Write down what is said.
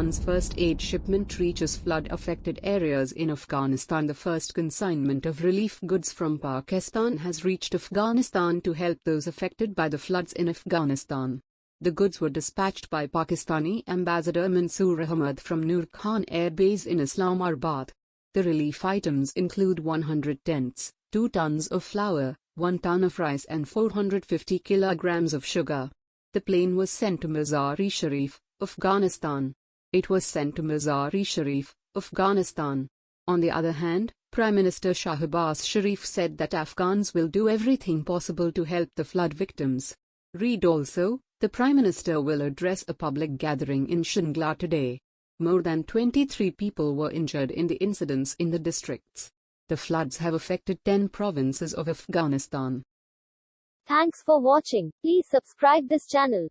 Pakistan's first aid shipment reaches flood-affected areas in Afghanistan. The first consignment of relief goods from Pakistan has reached Afghanistan to help those affected by the floods in Afghanistan. The goods were dispatched by Pakistani Ambassador Mansoor Ahmad from Noor Khan Air Base in Islamabad. The relief items include 100 tents, 2 tons of flour, 1 ton of rice and 450 kilograms of sugar. The plane was sent to Mazar-e-Sharif, Afghanistan. It was sent to Mazar-e-Sharif, Afghanistan. On the other hand, Prime Minister Shahbaz Sharif said that Afghans will do everything possible to help the flood victims. Read also, the Prime Minister will address a public gathering in Shingla today. More than 23 people were injured in the incidents in the districts. The floods have affected 10 provinces of Afghanistan. Thanks for watching. Please subscribe this channel.